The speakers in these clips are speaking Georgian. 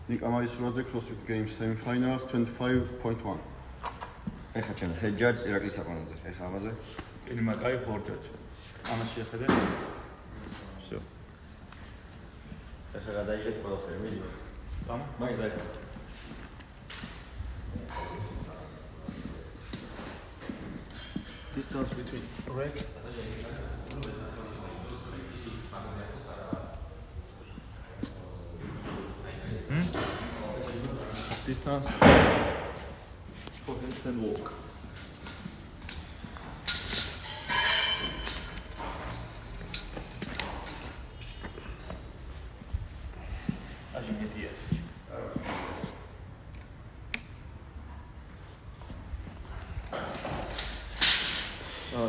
Nika Maisuradze CrossFit Games semi-finals 25.1. ეხა ჩემ head judge ირაკლის საყვანაძე. ეხა ამაზე. კინიმაკაი for judge. ამას შეხედე. Всё. ეხა გადაიგეთ ყველაფერი, მიდი. წამო. მაინც დაიხო. Distance between rack distance for handstand walk.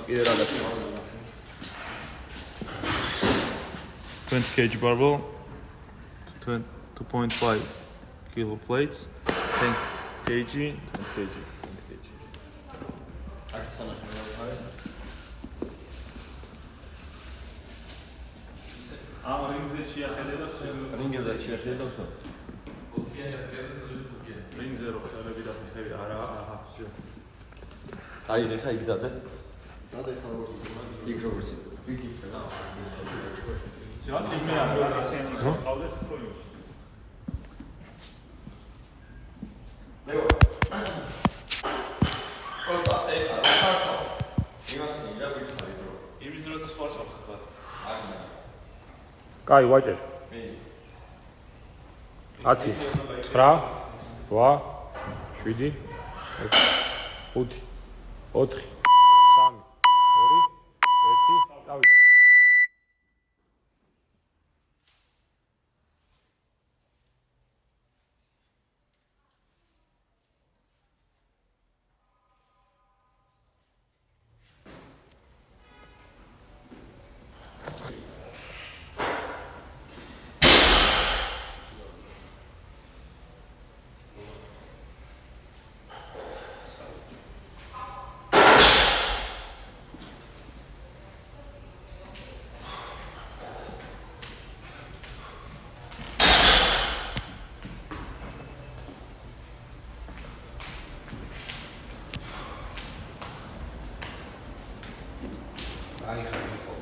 კიდე რაღაც 20 kg barbell 2.5 kilo plates 10 kg 20 kg აქ სანახე ვარ. ამ რინგზე შეახედე და რინგზე შეახედე და რინგზე რო ხარები და ხები არა всё. აი ეხა იქ დადე. Დადეხა როგორც იქ როგორც იქ და რაც იმე არა ისინი ყავდეს პროექტში. ლეო. პოსტა ეხა რა ხართა? იმასინი რა გითხარი ბრო. იმის დროს სხვა შეხება. აგი. კაი ვაჭერ. მე 10 9 8 7 6 5 4 წავიდა. აი ხარ იყო.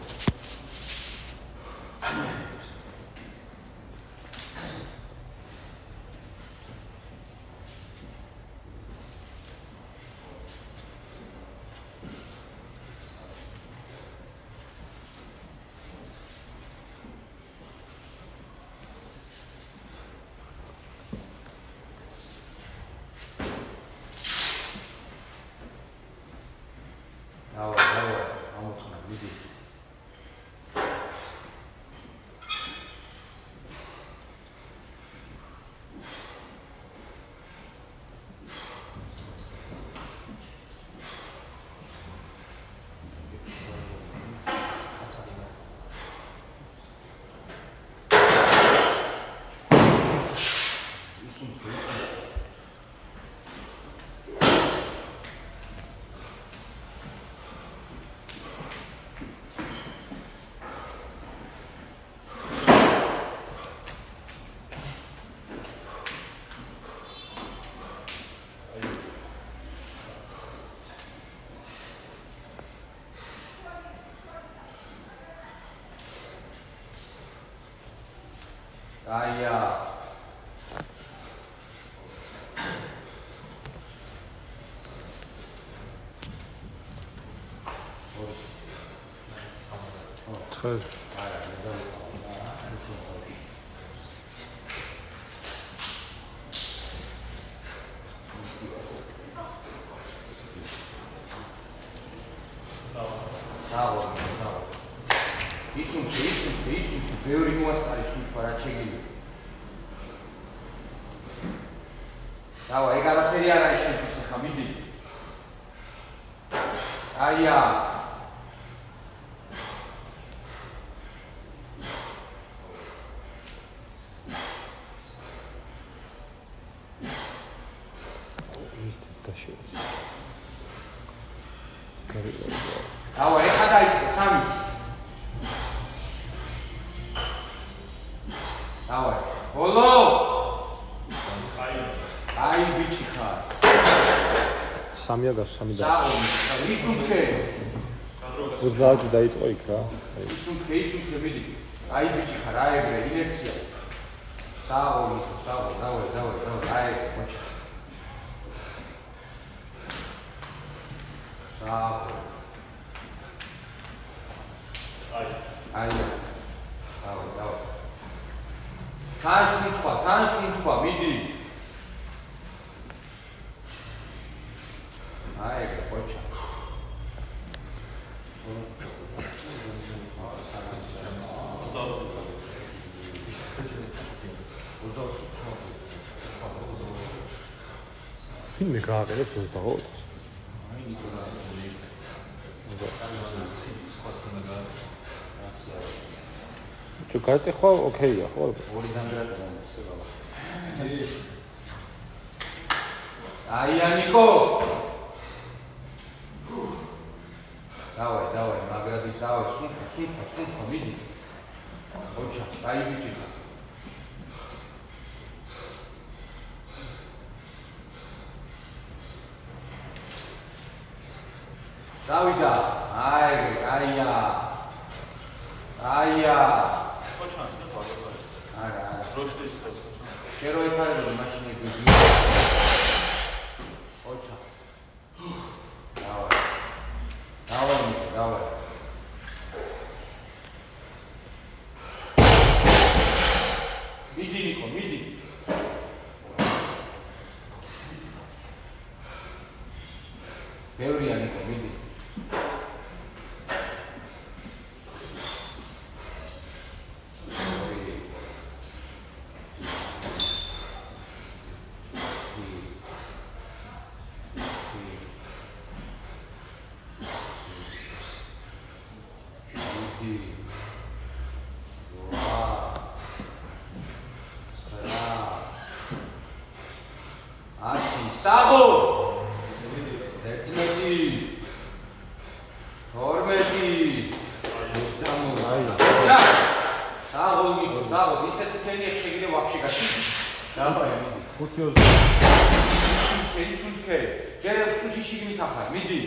დავა, ამოწნა მიდი. Aia. ცხელ. ისუნ ბევრი მოასწარი სულ რა შეგილი. დავა, ეგ არაფერი არ არის შენთვის ხა მიდი. აია. დავა, ეხა დაიწყე სამიც. დავა. ბოლო. აი ბიჭი ხარ. სამია გასო, სამი და. ის უთქე. 30 დაიწყო იქ რა. ის უთქე მიდი. აი ბიჭი ხარ, აი ეგრე ინერცია. საღოლი, დავე, აი მოჩა. საღოლი. აი. დავე. თან სუნთქვა, მიდი. აი ეგრე მოჩა. ვინმე გააკეთებს 25? აი ნიკოლას ჩუ გატეხვა ოკეია ხო? ორიდან გადაგამოსება. აი ანიკო. დავай, მაგრადის დავай, სუნთქვა, მიდი. ოჩა, აი ბიჭი. დავიდა, აია. ოჩანს მე ხარ. არა. როშკის ხოს. შენ რო იფარებოდი მაშინები. ოჩა. დავай. მიდი ნიკო, მიდი. ბევრია ნიკო, მიდი. საღო 11 12 საღო ისეთ თენი შეგიძლია ვაფშე გაში დავაი მიდი 5-20 ისუნთქე ჯერ სტუში შიგნით ახარ მიდი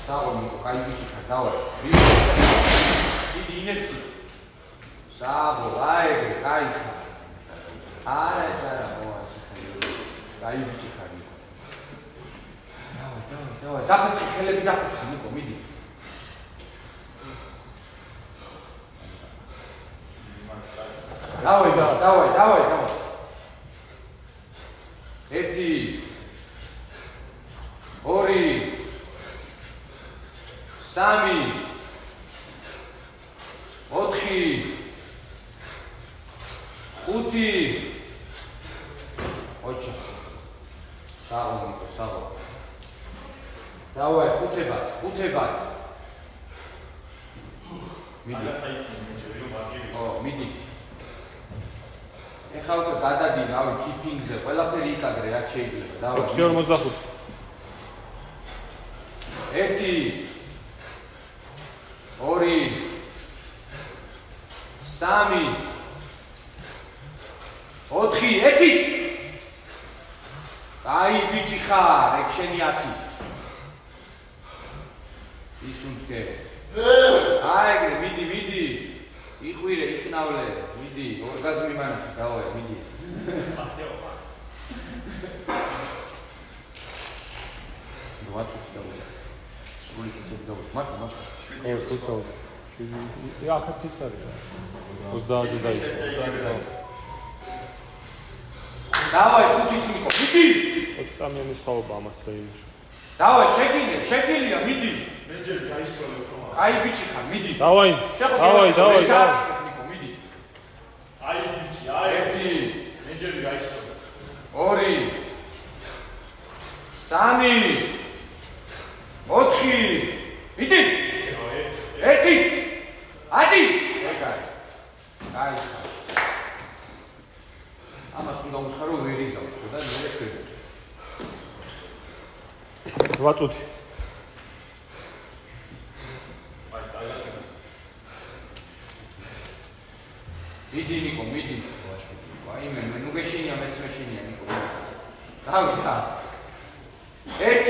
საღო კაი ბიჭი ხარ დავაი მიდი ინერცი საღო აიგე კაი არა ეს არა მოას კაი ბიჭი ხარ დავაი დაფეთქი ხელები დაფეთქი ნიკო მიდი დავაი 1 2 3 4 5 ოჩა საღო დავაი ხუთებად მიდი ეხლა უკვე გადადი რავი კიპინგზე ყველაფერი იკადრე რაც შეიძლება დავაი 6-45 1 2 3 4 ეთით აი ბიჭი ხარ ეგ შენი 10 ისუნთქე აი ეგრე მიდი იყვირე იქნავლე მიდი ორგაზმი მანახი დავაი მიდი სული წუთები დავაი მარტო ეს ხუთაო აქაც ის არის 30-ზე დაიწყო დავაი ხუთიც მიყო მიდი 20 წამიანი სხვაობა ამას რეიმში დავაი შეგილია მიდი მე ჯერ გაისწორე თქო აი ბიჭი ხარ მიდი დავაი ნიკო მიდი აი ბიჭი აი 1 მე ჯერ გაისწორე 2 3 4 მიდი 1 ადი ეგარი აი ამას უნდა უთხარო ვერ იზავო და მე შეგვიძლია 8 წუთი მიდი ნიკო, მიდი. ვაიმე, მე ნუ გეშინია, მეც მეშინია ნიკო. გავიდა. 1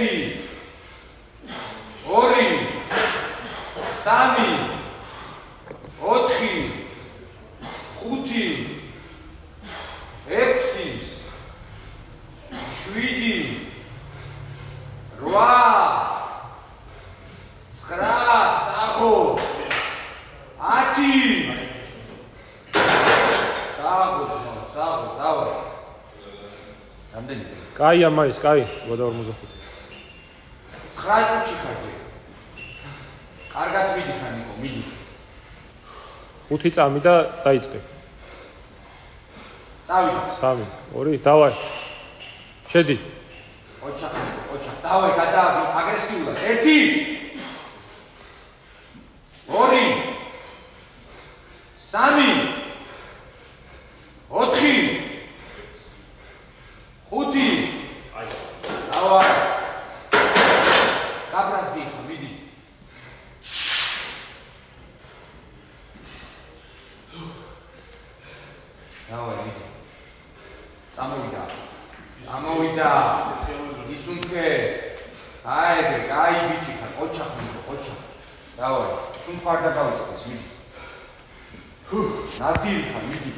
2 3 4 5 6 7 8 საღო 10 საღო დავარ რამდენი კაია მაის კაი 45 9 წუთში ხარდი კარგად მიდი ხარ ნიკო მიდი 5 წამი და დაიწყე დავიდა 3 2 დავარ შედი ოჩახ დავარ გადააბი აგრესიულად 1 2 3 4 5 დავარ გაბრას დიხა მიდი დავარ მიდი ამოვიდა ისუნქე აიგე კაი ბიჭი ხარ ოჩახ დავარ სულ ფარდა გავიწყდეს მიდი ნადირი ხარ მიდი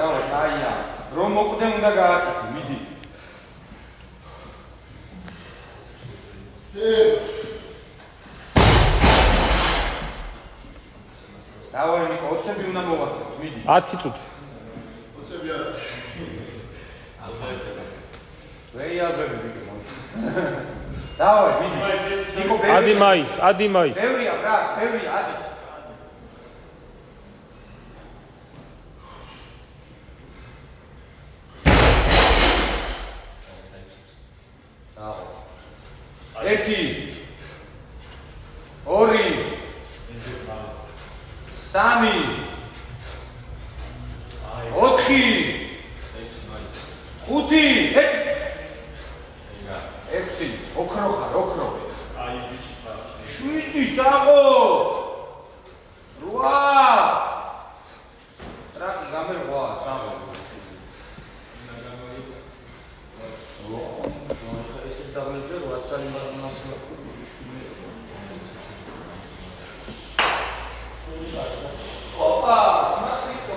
დავай დაია რომ მოკვდე უნდა გააკეთე მიდი დავай ნიკო 20-ები უნდა მოვასწროთ მიდი 10 წუთი 20-ები არა ვეიაზები ვიგე მოიწ დავай მიდი ნიკო ადი მაის ბევრია ბრატ ბევრია ადი ერთი 2 3 4 5 6 ოქრო ხარ ოქრო აი ბიჭი ხარ 7 საღო 8 ტრაკი გამერღვა საღო ესე დავიძე 8 სალი მაგნას ოპა სმარტიკო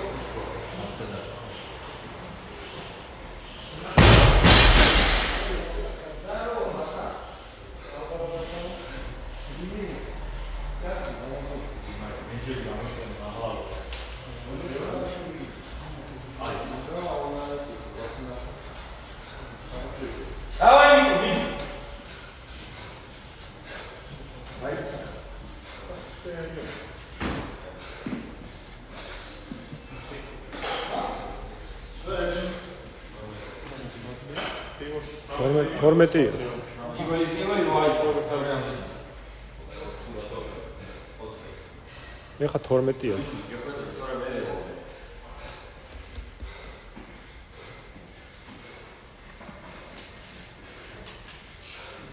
давай нiko беги თორმეტია ეხა 12-ია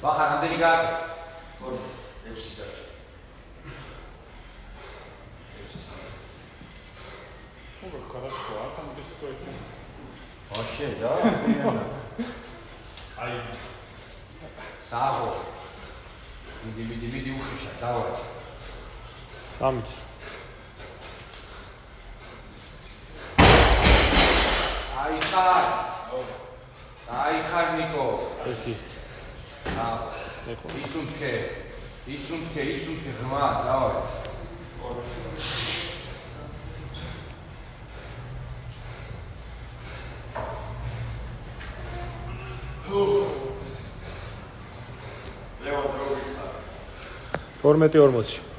ბახა რამდენი გააკეთე? 6 დაჭა. ой, хорошо, а там без койки. Вообще, да? Ай. Сахо. Иди ухиша, давай. Самец. Ай, Нико. Эти. ისუნთქე, ღმა, დავай. ლევან დროებით ხარ. 12-40.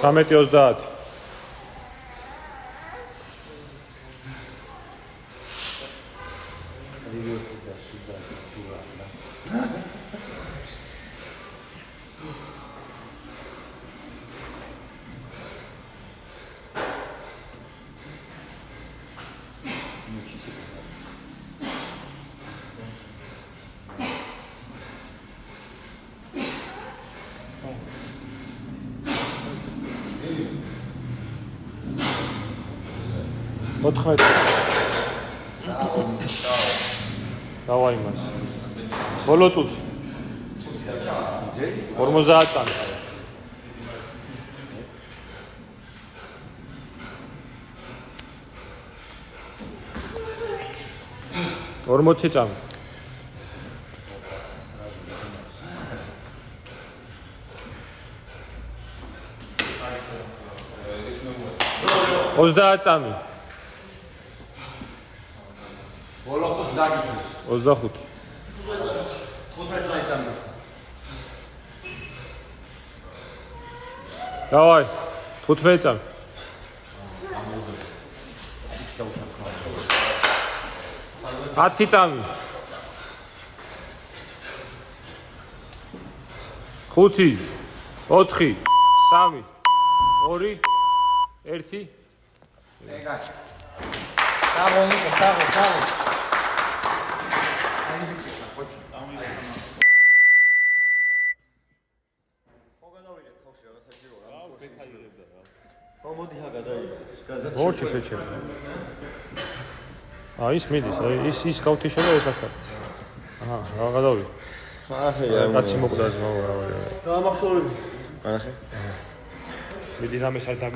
19-30. Давай მას. ბოლო წუთი. 50 წამი. ორმოცი წამი. ოცდაათ წამი. ბოლო 5 დაგიგდეს. 25. 15 წამი. Давай. 15 წამი. ათი წამი. 5 4 3 2 1 ეგა. საღო. ორჩი შეჩერდა. ის მიდის, ის გავთიშა და ეს ახლა. რა გადავიღე. კაცი მოკვდა ძმაო რა. გამახსოვრები. მიდი რამე საერთოდ